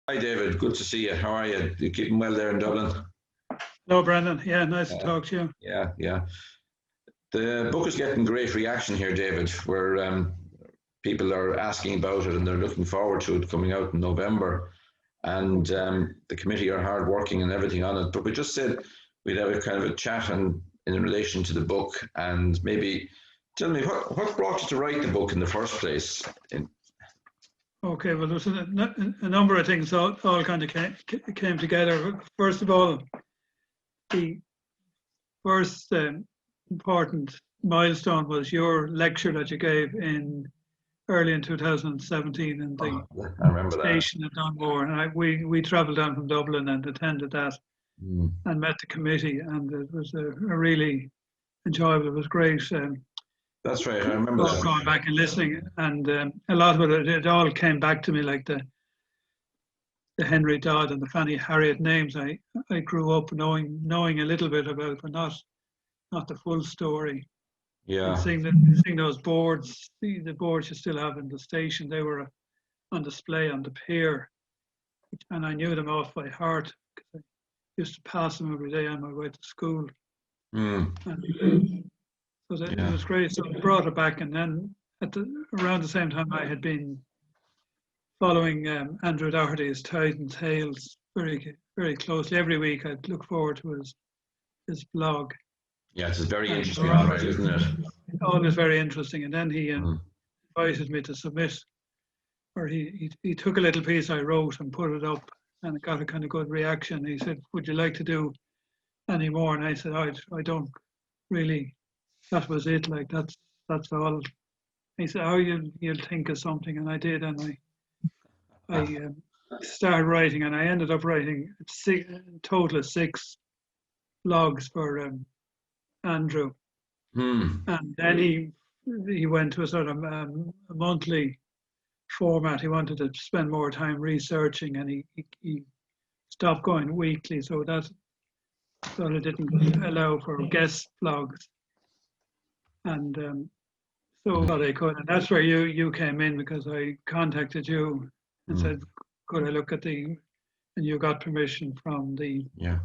Hi David, good to see you. How are you? You keeping well there in Dublin? Hello, Brendan. Yeah, nice to Uh, talk to you. yeah. The book is getting great reaction here, David, where people are asking about it and they're looking forward to it coming out in November. And the committee are hard working and everything on it. But we just said we'd have a kind of a chat in relation to the book and maybe tell me what brought you to write the book in the first place? Okay, well, there's a number of things all kind of came together. First of all, the first important milestone was your lecture that you gave in early in 2017 in the Oh, I remember that. station at Dunmore. And we travelled down from Dublin and attended that Mm, and met the committee. And it was a really enjoyable, it was great. that's right, I remember Going that. back and listening, and a lot of it all came back to me, like the Henry Dodd and the Fanny Harriet names. I grew up knowing a little bit about, but not the full story. And Yeah. seeing those boards, the boards you still have in the station, they were on display on the pier, and I knew them off by heart because I used to pass them every day on my way to school. Mm, And so it yeah. was great. So I brought it back, and then around the same time, I had been following Andrew Doherty's Tides Tales very closely. Every week, I'd look forward to his blog, Yeah, it's very and interesting, all right, isn't it? always very interesting. And then he Mm. invited me to submit, or he took a little piece I wrote and put it up, and it got a kind of good reaction. He said, "Would you like to do any more?" And I said, I don't really. That was it. Like that's all. He said, "Oh, you'll think of something," and I did, and I started writing, and I ended up writing total of six logs for Andrew, Hmm. and then he went to a sort of a monthly format. He wanted to spend more time researching, and he stopped going weekly, so that sort of didn't allow for guest blogs, and so what I could, and that's where you came in because I contacted you and Hmm. said, could I look at and you got permission from the Yeah.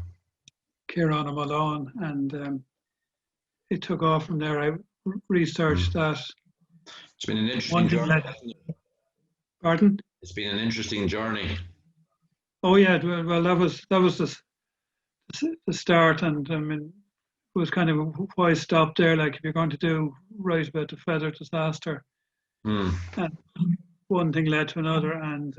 Kieran Malone, and it took off from there. I researched Hmm. that. It's been an interesting One thing journey. led, pardon? It's been an interesting journey. Oh yeah, well that was the start, and I mean it was kind of why I stopped there. Like if you're going to write about the feather disaster, Hmm. and one thing led to another, and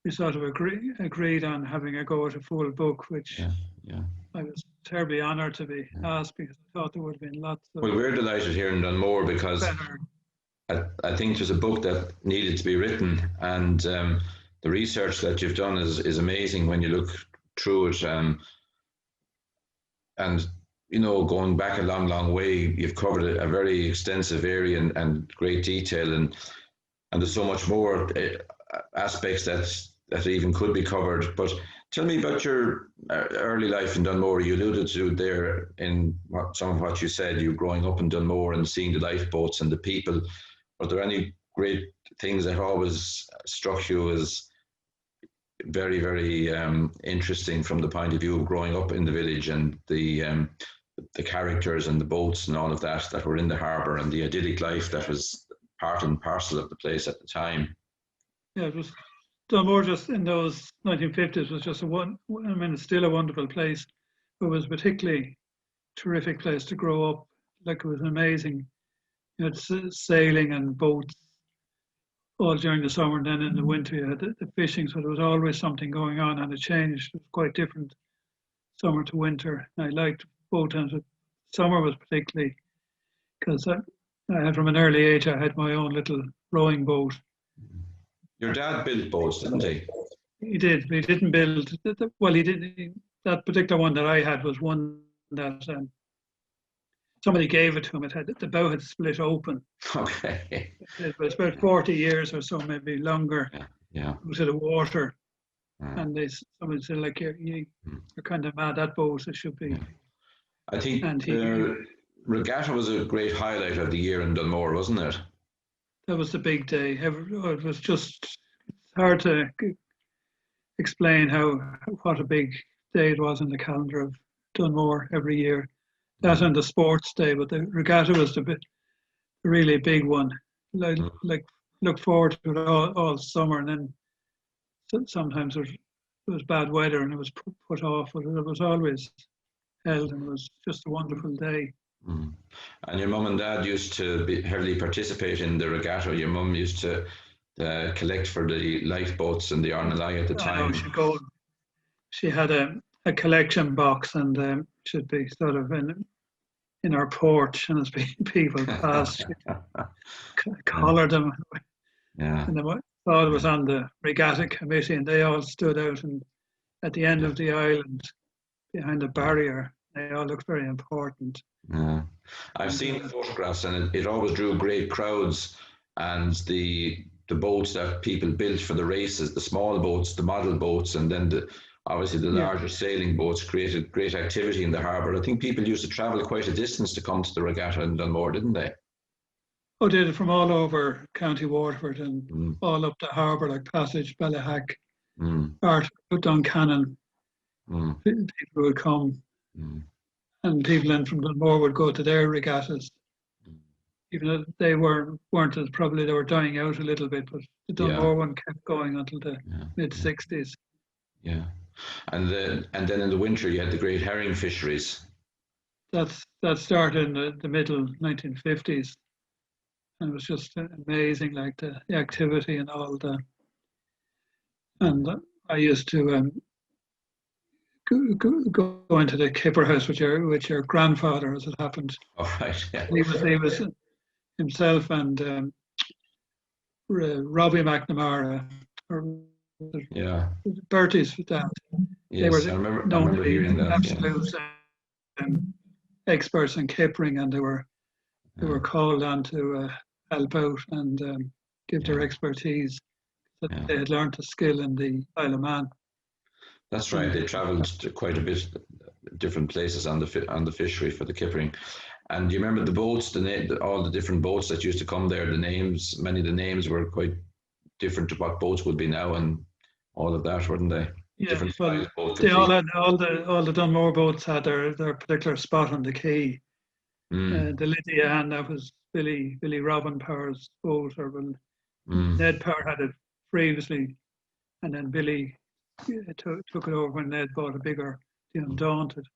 we sort of agreed on having a go at a full book, which Yeah. Yeah. I was terribly honoured to be Yeah. asked because I thought there would have been lots of Well, we're delighted here in Dunmore because better. I think there's a book that needed to be written, and the research that you've done is amazing when you look through it. And going back a long, long way, you've covered a very extensive area and great detail, and there's so much more aspects that even could be covered. But tell me about your early life in Dunmore. You alluded to there in some of what you said. You growing up in Dunmore and seeing the lifeboats and the people. Are there any great things that always struck you as very, very interesting from the point of view of growing up in the village and the characters and the boats and all of that were in the harbour and the idyllic life that was part and parcel of the place at the time? Yeah, it was Dunmore just in those 1950s was just I mean, it's still a wonderful place. It was a particularly terrific place to grow up. Like it was amazing. You had sailing and boats all during the summer, and then in the winter you had the fishing. So there was always something going on, and it changed. It was quite different summer to winter. I liked both times. But summer was particularly because I had from an early age. I had my own little rowing boat. Your dad built boats, didn't he? He did. He didn't build. Well, he did. That particular one that I had was one that somebody gave it to him. It had the bow had split open. Okay. It was about 40 years or so, maybe longer. Yeah. Yeah. It was in the water, Mm, and somebody said like you're kind of mad. That boat it should yeah. be. I think And the regatta was a great highlight of the year in Dunmore, wasn't it? that was the big day. It was just hard to explain what a big day it was in the calendar of Dunmore every year. That and the sports day, but the regatta was the really big one. Like look forward to it all summer, and then sometimes it was bad weather and it was put off, but it was always held, and it was just a wonderful day. Mm. And your mum and dad used to heavily participate in the regatta. Your mum used to collect for the lifeboats and the Arnalai at the time. She had a collection box, and she'd be sort of in our porch, and as people passed, she'd collar them. Yeah. And I thought it was on the regatta committee, and they all stood out and at the end of the island behind the barrier. They all looked very important. Yeah. I've seen the photographs, and it always drew great crowds. And the boats that people built for the races, the small boats, the model boats, and then obviously the larger sailing boats created great activity in the harbour. I think people used to travel quite a distance to come to the regatta in Dunmore, didn't they? Oh, did it from all over County Waterford and all up the harbour, like Passage, Bellahack, part of Duncannon. People would come, and people in from Dunmore would go to their regattas. Even though they weren't as probably they were dying out a little bit, but the Dunmore one kept going until the mid-60s. Yeah, and then in the winter you had the great herring fisheries. That started in the middle 1950s, and it was just amazing, like the activity and all the. And I used to go into the Kipper house with your grandfather, as it happened. Oh, right. Yeah. He was himself and Robbie McNamara, or Bertie's dad. Yes, I remember hearing that. Absolute experts in kippering, and they were called on to help out and give their expertise that they had learned a skill in the Isle of Man. That's right. They travelled to quite a bit different places on the fishery for the kippering. And do you remember the boats, all the different boats that used to come there? Many of the names were quite different to what boats would be now, and all of that, weren't they? Yeah, different well, they all the Dunmore boats had their particular spot on the quay. The Lydia Ann, that was Billy Robin Power's boat, or Ned Power had it previously, and then Billy took it over when Ned bought a bigger, the Undaunted,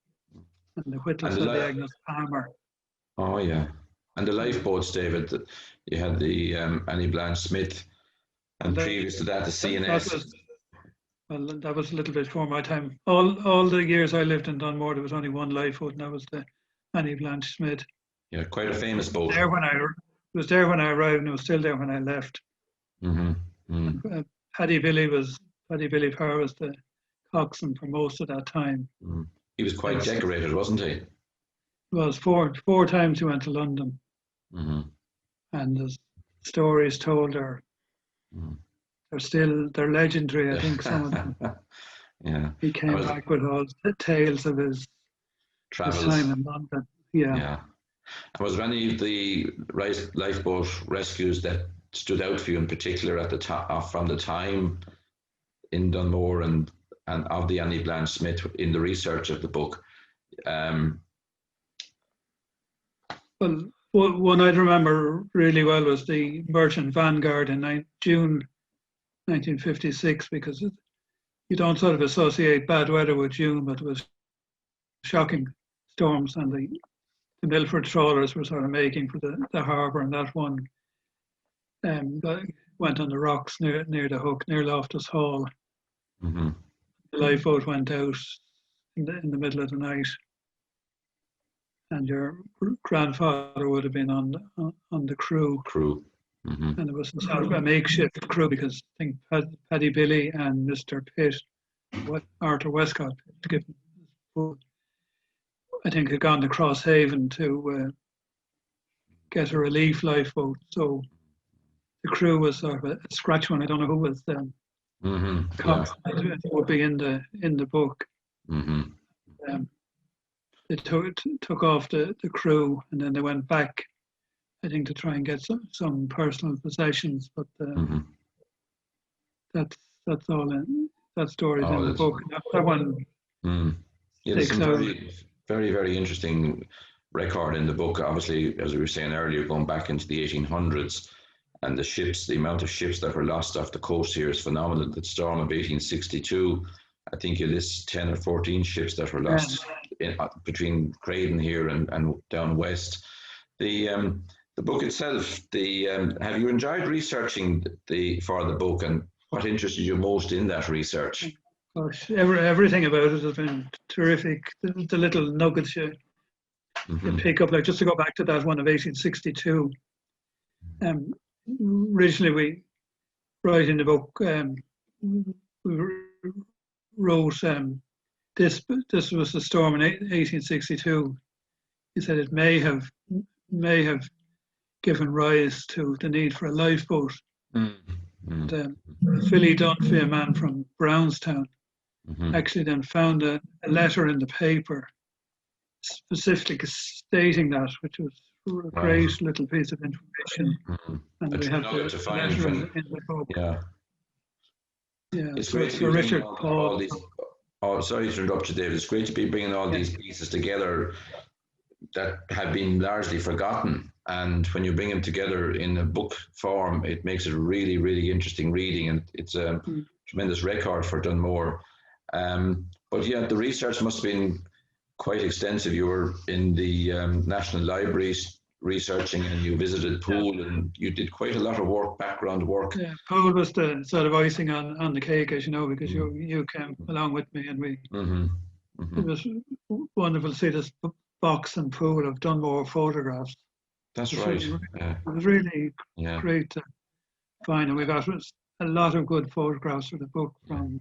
and the Whittles had the Agnes Palmer. Oh yeah, and the lifeboats, David. You had the Annie Blanche Smith, and previous to that the CNS. That was a little bit before my time. All the years I lived in Dunmore, there was only one lifeboat, and that was the Annie Blanche Smith. Yeah, quite a famous boat. It was there when I arrived, and it was still there when I left. Paddy Billy Power was the coxswain for most of that time. He was quite decorated, wasn't he? Well, four times he went to London, and the stories told are they're legendary. I think some of them. Yeah, he came back with all the tales of his time in London. Yeah. And was there any of the lifeboat rescues that stood out for you in particular at the top from the time in Dunmore and of the Annie Blanche Smith in the research of the book? Well, one I'd remember really well was the Merchant Vanguard in June 1956, because you don't sort of associate bad weather with June, but it was shocking storms, and the Milford trawlers were sort of making for the harbour, and that one went on the rocks near the hook, near Loftus Hall. The lifeboat went out in the middle of the night, and your grandfather would have been on the crew. And it was sort of a makeshift crew, because I think Paddy Billy and Mr. Pitt, Arthur Westcott, I think had gone to Crosshaven to get a relief lifeboat. So the crew was sort of a scratch one. I don't know who was them. It would be in the book. They took off the crew, and then they went back, I think, to try and get some personal possessions. But that's all that story is in Oh, the that's, book. That one yeah, there's sticks some out. very interesting record in the book. Obviously, as we were saying earlier, going back into the 1800s, and the ships, the amount of ships that were lost off the coast here is phenomenal. The storm of 1862, I think you list 10 or 14 ships that were lost between Craden here and down west. The book itself, have you enjoyed researching for the book, and what interested you most in that research? Gosh, everything about it has been terrific. The little nuggets you pick up, like just to go back to that one of 1862. Originally, we write in the book, we wrote this was the storm in 1862. He said it may have given rise to the need for a lifeboat. And, Philly Dunne, a man from Brownstown, actually then found a letter in the paper specifically stating that, which was a great little piece of information. And we have the letter in the book. Yeah, it's so great it's to be for bringing Richard all Paul. these. Oh, sorry to interrupt you, David. It's great to be bringing all these pieces together that have been largely forgotten. And when you bring them together in a book form, it makes it really interesting reading, and it's a tremendous record for Dunmore. But yeah, the research must have been quite extensive. You were in the National Libraries researching, and you visited Poole, and you did quite a lot of work, background work. Yeah, Poole was the sort of icing on the cake, as you know, because you came along with me, and we. It was wonderful to see this box and Poole of Dunmore photographs. That's right. It was really great to find, and we got a lot of good photographs for the book from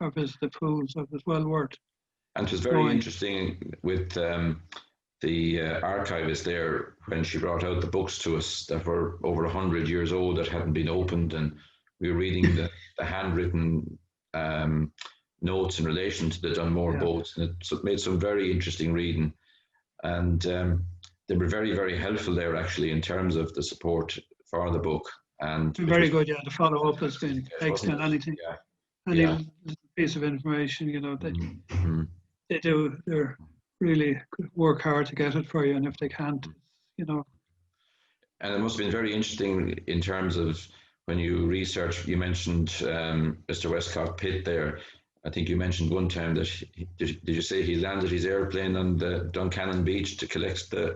our visit to Poole, so it was well worth. And it was very interesting with the archivist there when she brought out the books to us that were over 100 years old that hadn't been opened, and we were reading the handwritten notes in relation to the Dunmore boats, and it made some very interesting reading. And they were very helpful there, actually, in terms of the support for the book. And very good, the follow up has been excellent. Anything, any piece of information, they do. They're really work hard to get it for you, and if they can't, And it must have been very interesting in terms of when you research. You mentioned Mr. Westcott Pitt there. I think you mentioned one time that did you say he landed his airplane on the Duncannon beach to collect the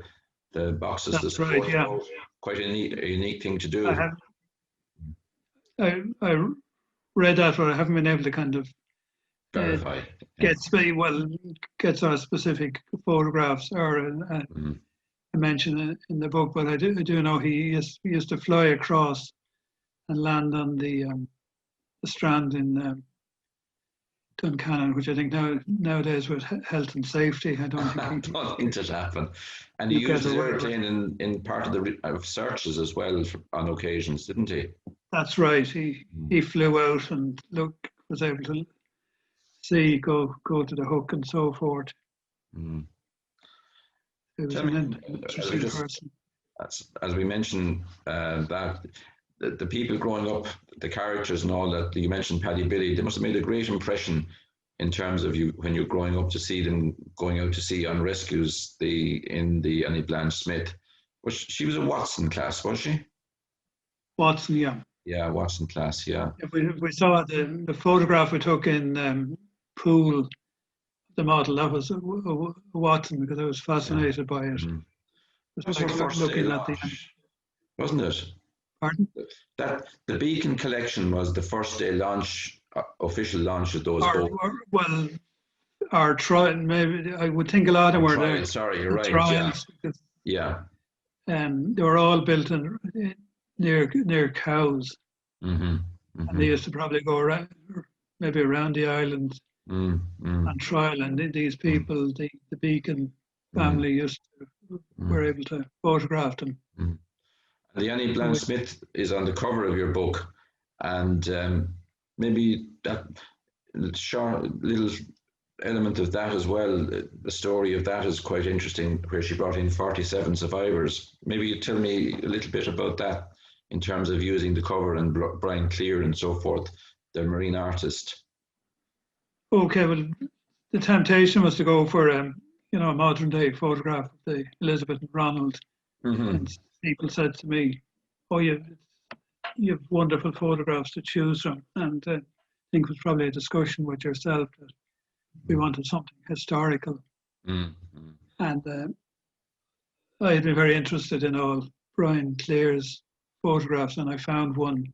boxes? That's right. Yeah. Quite a unique thing to do. I read that, but I haven't been able to kind of verify. Get sort of specific photographs or a mention in the book, but I do know he used to fly across and land on the strand in Duncannon, which I think nowadays with health and safety, I don't think it happened. And he used his airplane in part of searches as well on occasions, didn't he? That's right. He flew out and was able to see, go to the hook and so forth. It was an interesting person. As we mentioned, that the people growing up, the characters and all that, you mentioned Paddy Billy, they must have made a great impression in terms of you when you're growing up to see them going out to sea on rescues in the Annie Blanche Smith. She was a Watson class, was she? Watson, yeah. Yeah, Watson class, yeah. We saw the photograph we took in Poole, the model, that was a Watson, because I was fascinated by it. It was her first day launch, wasn't it? Pardon? That the Beacon collection was the first day launch, official launch of those boats. Our trial, maybe I would think a lot of them were there. Sorry, you're right. Trials, yeah. They were all built near Cowes, and they used to probably go around, maybe around the island on trial. And these people, the Beacon family, were able to photograph them. The Annie Blanche Smith is on the cover of your book, and maybe that short little element of that as well, the story of that is quite interesting, where she brought in 47 survivors. Maybe you tell me a little bit about that in terms of using the cover and Brian Clear and so forth, the marine artist. Okay, well, the temptation was to go for a modern day photograph of the Elizabeth and Ronald, and people said to me, "Oh, you've wonderful photographs to choose from," and I think it was probably a discussion with yourself that we wanted something historical, and I had been very interested in all Brian Clear's photographs, and I found one.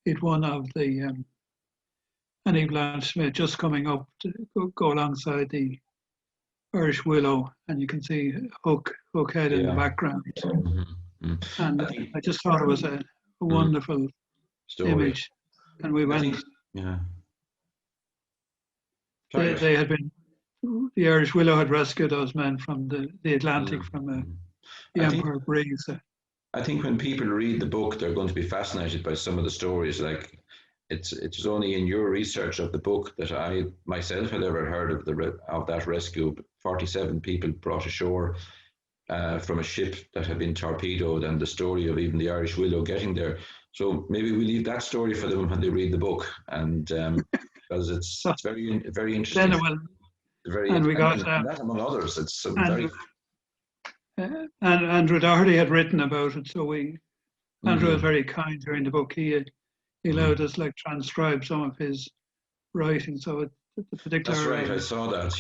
It one of the Annie Blanche Smith just coming up to go alongside the Irish willow, and you can see Hookhead in the background. And I just thought it was a wonderful image. And we went. They had been. The Irish willow had rescued those men from the Atlantic from the Emperor Breeze. I think when people read the book, they're going to be fascinated by some of the stories. Like it's only in your research of the book that I myself had ever heard of that rescue. 47 people brought ashore from a ship that had been torpedoed, and the story of even the Irish willow getting there. So maybe we leave that story for them when they read the book, and because it's very very interesting. And we got that among others. It's very. And Andrew Doherty had written about it, so Andrew was very kind during the book. He allowed us transcribe some of his writing. So the particular. That's right. I saw that.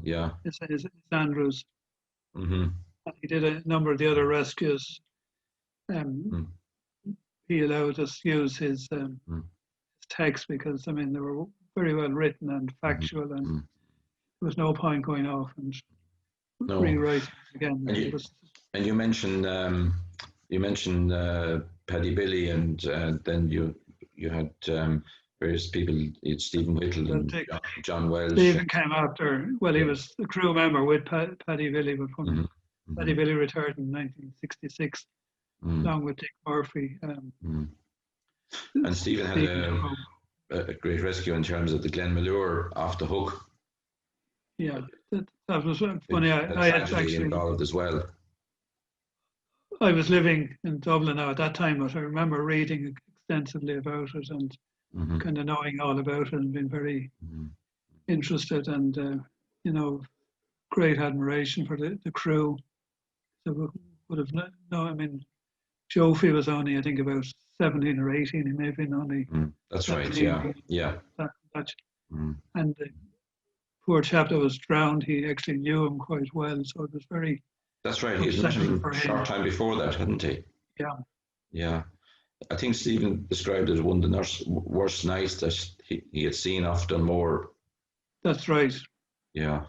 Yeah. It's Andrew's. He did a number of the other rescues. He allowed us use his text because they were very well written and factual, and there was no point going off and rewriting again. And you mentioned Paddy Billy, and then you had various people. It's Stephen Whittle and John Welsh. Stephen came after. Well, he was a crew member with Paddy Billy, but Paddy Billy retired in 1966, along with Dick Murphy. And Stephen had a great rescue in terms of the Glen Malure off the hook. Yeah, that was funny. I had actually involved as well. I was living in Dublin now at that time, but I remember reading extensively about it and kind of knowing all about it and being very interested, and great admiration for the crew. So would have Jofi was only, I think, about 17 or 18. He may have been only. That's right. Yeah. And the poor chap that was drowned, he actually knew him quite well, so it was very. That's right. He was met him a short time before that, hadn't he? Yeah. Yeah. I think Stephen described it as one of the worst nights that he had seen off Dunmore. That's right. Yeah.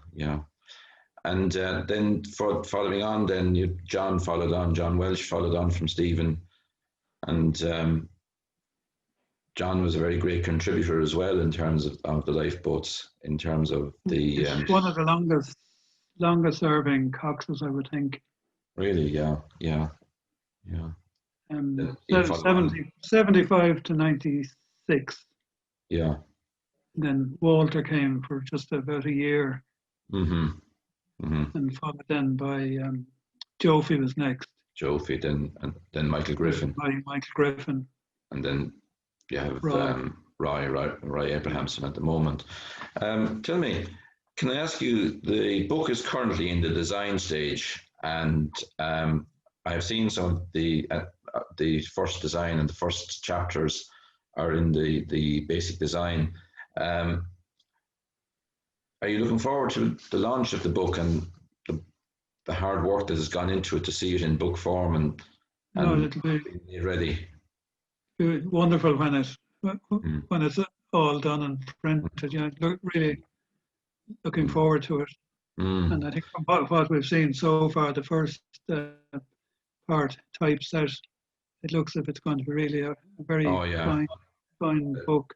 And then following on, then John followed on. John Welsh followed on from Stephen, and John was a very great contributor as well in terms of the lifeboats. In terms of the one of the longest serving coxes, I would think. Really, yeah. 75 to 96. Yeah. Then Walter came for just about a year. And followed then by Jofi was next. Jofi, then Michael Griffin. Michael Griffin. And then you have Roy Abrahamson at the moment. Tell me, can I ask you, the book is currently in the design stage, and I have seen some of the first design and the first chapters are in the basic design. Are you looking forward to the launch of the book and the hard work that has gone into it to see it in book form and it'll be ready? Wonderful when it's all done and printed. Really looking forward to it. And I think from what we've seen so far, the first part typeset, it looks as if it's going to be really a very fine book.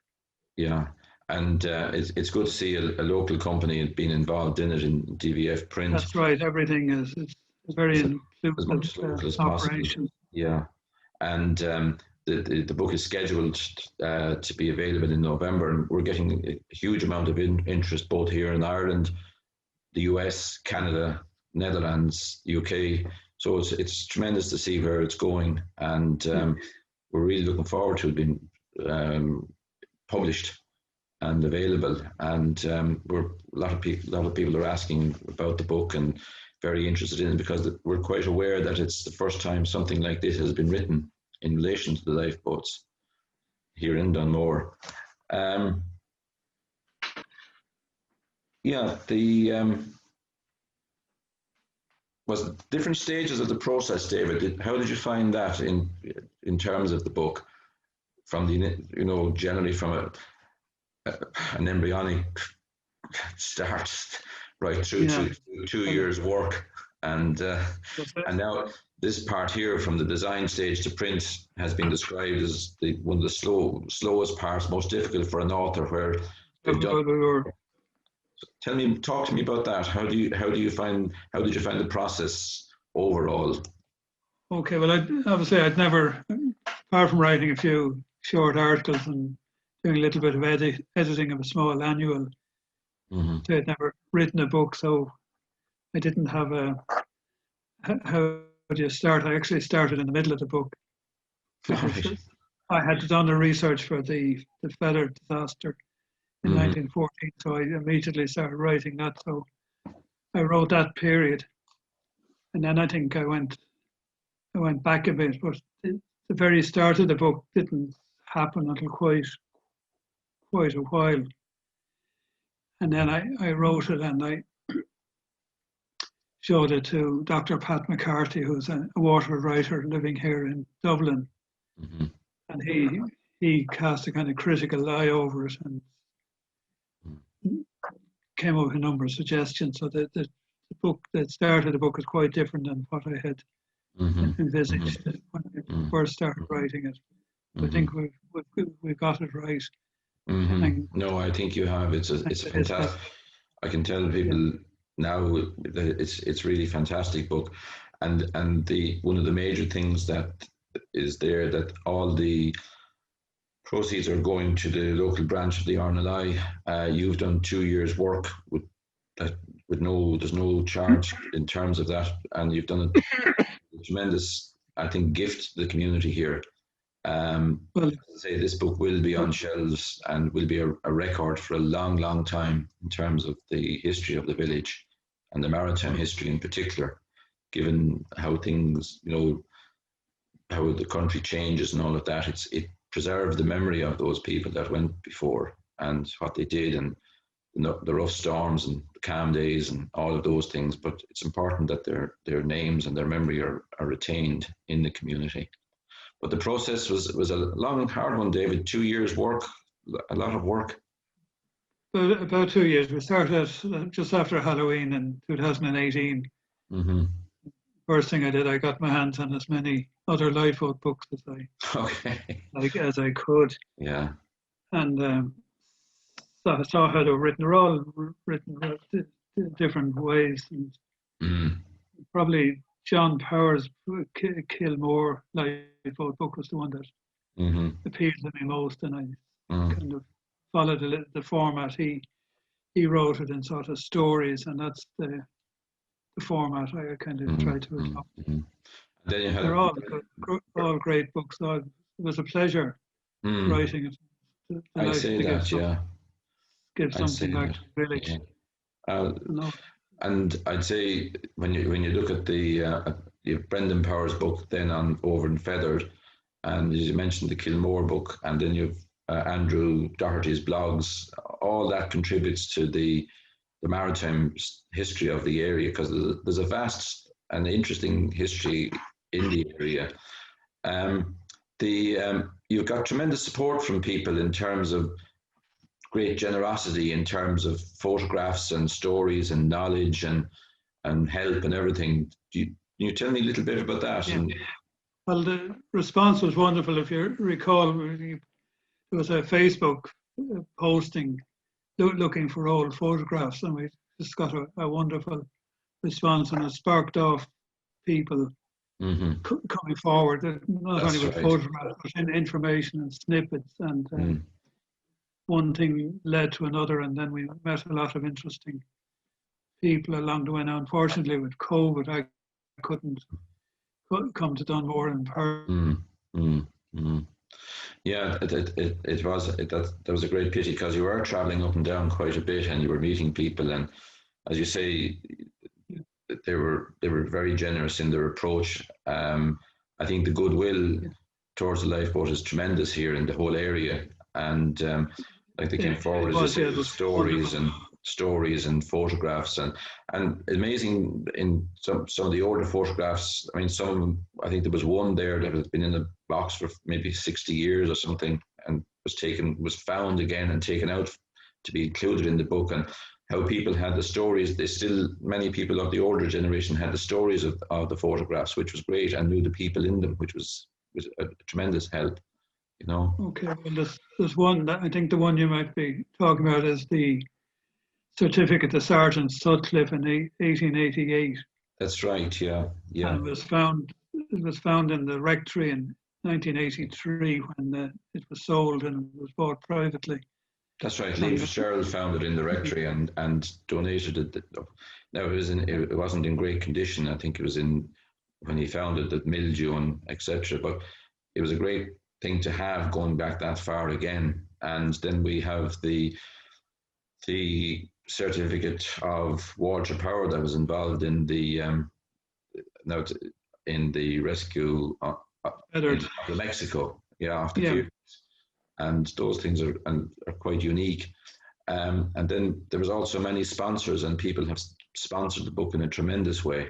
Yeah. And it's good to see a local company being involved in it in DVF print. That's right. Everything is very inclusive operation. Yeah, and the book is scheduled to be available in November, and we're getting a huge amount of interest both here in Ireland, the US, Canada, Netherlands, UK. So it's tremendous to see where it's going, and we're really looking forward to it being published. and available. And a lot of people are asking about the book and very interested in it, because we're quite aware that it's the first time something like this has been written in relation to the lifeboats here in Dunmore. Was different stages of the process, David. How did you find that in terms of the book, from the generally from an embryonic start right through to 2 years work, and now this part here from the design stage to print has been described as one of the slowest parts, most difficult for an author, where they've done. Talk to me about that. How did you find the process overall? Okay, well, I'd never, apart from writing a few short articles and doing a little bit of editing of a small annual, so I'd never written a book, so I didn't have how do you start? I actually started in the middle of the book. I had done the research for the feather disaster in 1914, so I immediately started writing that. So I wrote that period, and then I think I went back a bit, but the very start of the book didn't happen until quite a while. And then I wrote it, and I showed it to Dr. Pat McCarthy, who's a water writer living here in Dublin, and he cast a kind of critical eye over it and came up with a number of suggestions. So the book that started the book is quite different than what I had envisaged when I first started writing it. I think we got it right. No, I think you have. It's fantastic. I can tell people now that it's really fantastic book, and one of the major things that is there, that all the proceeds are going to the local branch of the RNLI. You've done 2 years work with there's no charge in terms of that, and you've done a tremendous, I think, gift to the community here. Well, as I say, this book will be on shelves and will be a record for a long, long time in terms of the history of the village and the maritime history in particular, given how things, how the country changes and all of that. It preserves the memory of those people that went before and what they did, and the rough storms and the calm days and all of those things. But it's important that their names and their memory are retained in the community. But the process was a long and hard one, David. 2 years work, a lot of work. About 2 years. We started just after Halloween in 2018. First thing I did, I got my hands on as many other lifeboat books as as I could. Yeah. And so I saw how they were written. They're all written different ways. And probably John Power's Kilmore lifeboat book was the one that appealed to me most, and I kind of followed the format. He wrote it in sort of stories, and that's the format I kind of tried to adopt. They're all great books. So it was a pleasure writing it. I say that, yeah. Give something back to the village. Yeah. And I'd say when you look at you have Brendan Power's book then on Over and Feathered, and as you mentioned the Kilmore book, and then you've Andrew Doherty's blogs, all that contributes to the maritime history of the area, because there's a vast and interesting history in the area. You've got tremendous support from people in terms of great generosity, in terms of photographs and stories and knowledge and help and everything. Can you tell me a little bit about that? Yeah. Well, the response was wonderful. If you recall, there was a Facebook posting looking for old photographs, and we just got a wonderful response, and it sparked off people coming forward, not only with photographs, but in information and snippets, and one thing led to another, and then we met a lot of interesting people along the way. Now, unfortunately, with COVID, I couldn't come to Dunmore in person. Yeah, that was a great pity because you were traveling up and down quite a bit, and you were meeting people, and as you say, they were very generous in their approach. I think the goodwill Yeah. towards the lifeboat is tremendous here in the whole area, and like they came forward, It as you was, say, yeah, it with was wonderful. stories and photographs, and amazing in some of the older photographs. I mean, I think there was one there that had been in the box for maybe 60 years or something, and was found again and taken out to be included in the book, and how people had the stories. Many people of the older generation had the stories of the photographs, which was great, and knew the people in them, which was a tremendous help, you know. Okay, well, there's one that I think the one you might be talking about is the certificate to Sergeant Sutcliffe in 1888, That's right. Yeah, yeah. and it was found in the rectory in 1983 when it was sold and it was bought privately. That's right. Lee And Fitzgerald found it in the rectory and donated it. Now it wasn't in great condition. I think it was in when he found it that mildew and etc. But it was a great thing to have going back that far again. And then we have the certificate of Walter Power that was involved in the now in the rescue in Feathered, of Mexico, yeah, off the yeah, Cape, and those things are quite unique. And then there was also many sponsors, and people have sponsored the book in a tremendous way.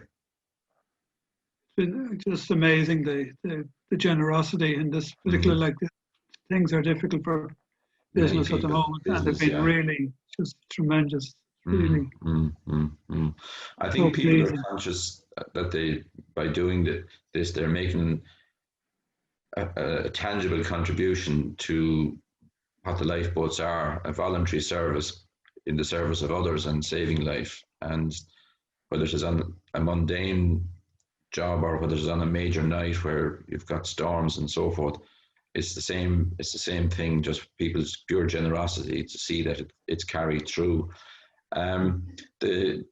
it's been just amazing the generosity in this, Mm. particularly like things are difficult for Many business at the people, moment, and they've business, been yeah. really just tremendous, Mm, really mm, mm, mm. I so think people are pleasing. conscious that by doing this, they're making a tangible contribution to what the lifeboats are, a voluntary service in the service of others and saving life. And whether it's on a mundane job or whether it's on a major night where you've got storms and so forth, it's the same. It's the same thing. Just people's pure generosity to see that it's carried through. Um, the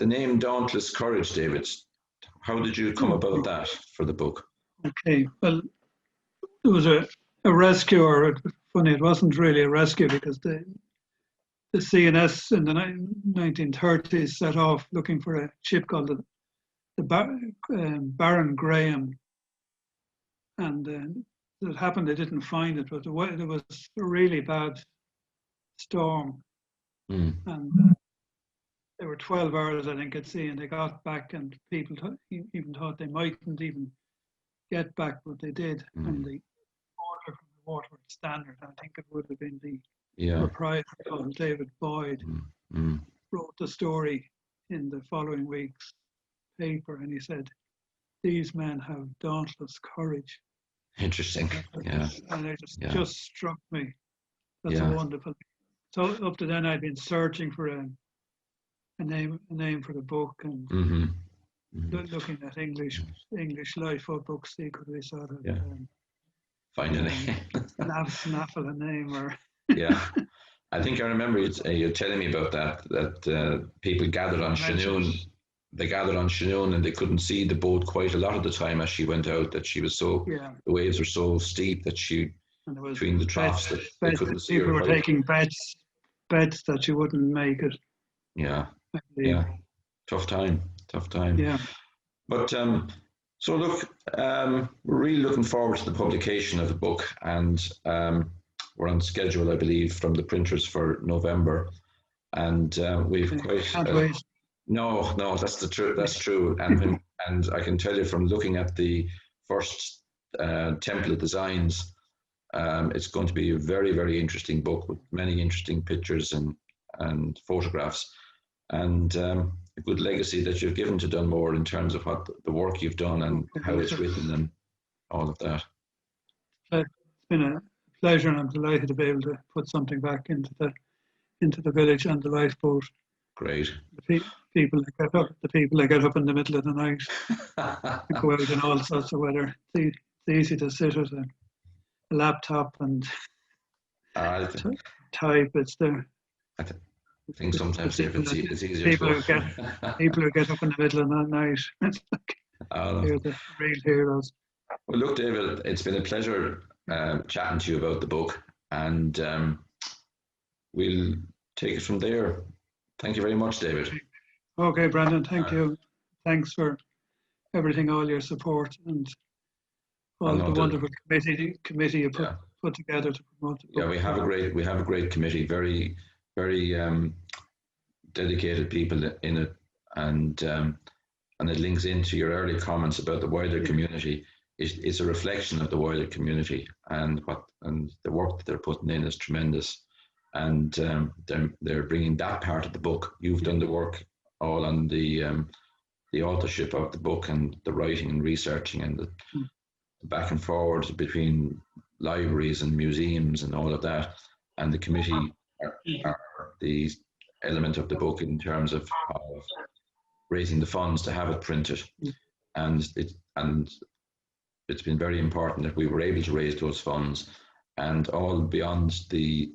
name Dauntless Courage, David. How did you come about Okay, that for the book? okay. Well, there was a rescue, or it was funny, it wasn't really a rescue because the CNS in the 1930s set off looking for a ship called the Baron Graham, and it happened they didn't find it, but there was a really bad storm, Mm, and they were 12 hours, I think, at sea, and they got back, and people even thought they mightn't even get back, but they did, and mm, the order from the Waterford Standard, I think it would have been the yeah. proprietor called David Boyd, Mm, mm. wrote the story in the following week's paper, and he said, "These men have dauntless courage," Interesting. Yeah. and it Yeah. just struck me. That's a Yeah. wonderful. So up to then, I'd been searching for a name for the book, and Mm-hmm. Mm-hmm. looking at English lifeboat books, see could we sort of Yeah. Finally. snaffle a name or Yeah. I think I remember you telling me about that people gathered on mention it. Shanoon. They gathered on Shanoon and they couldn't see the boat quite a lot of the time as she went out. That she was Yeah, the waves were so steep that she and there was between the troughs that they bets. couldn't see her People were quite. taking bets that you wouldn't make it. Yeah. I believe. Yeah. Tough time. Tough time. Yeah. But so look, we're really looking forward to the publication of the book, and we're on schedule, I believe, from the printers for November, and we've quite. Can't wait. No, no, that's the truth. That's true, and I can tell you from looking at the first template designs, it's going to be a very, very interesting book with many interesting pictures and photographs, and a good legacy that you've given to Dunmore in terms of what the work you've done and how it's written and all of that. It's been a pleasure, and I'm delighted to be able to put something back into the village and the lifeboat. Great. People that get up in the middle of the night and go out in all sorts of weather. It's easy to sit at a laptop and type. It's there. I think sometimes it's easier people to who get up in the middle of the night. It's like go. they're the real heroes. Well, look, David, it's been a pleasure chatting to you about the book, and we'll take it from there. Thank you very much, David. Okay, Brandon, thank you. Thanks for everything, all your support, and all the wonderful committee you put together to promote the book. Yeah, we have a great committee, very dedicated people in it, and it links into your early comments about the wider community. It's a reflection of the wider community, and the work that they're putting in is tremendous, and they're bringing that part of the book. You've done the work all on the authorship of the book and the writing and researching and the back and forward between libraries and museums and all of that, and the committee are the element of the book in terms of raising the funds to have it printed, and it's been very important that we were able to raise those funds, and all beyond the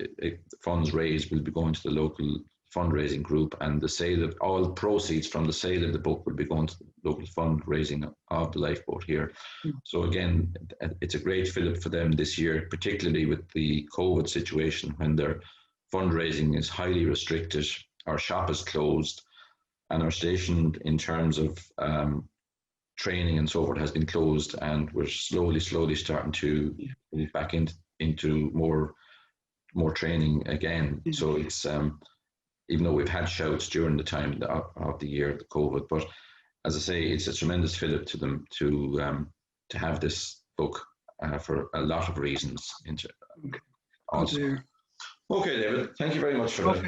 funds raised will be going to the local fundraising group, and the sale of all proceeds from the sale of the book will be going to the local fundraising of the lifeboat here. So again, it's a great fillip for them this year, particularly with the COVID situation, when their fundraising is highly restricted, our shop is closed, and our station in terms of training and so forth has been closed, and we're slowly starting to move back into more training again. So it's even though we've had shouts during the time of the year, the COVID, but as I say, it's a tremendous fillip to them to have this book for a lot of reasons. Also. Okay, David, thank you very much for that.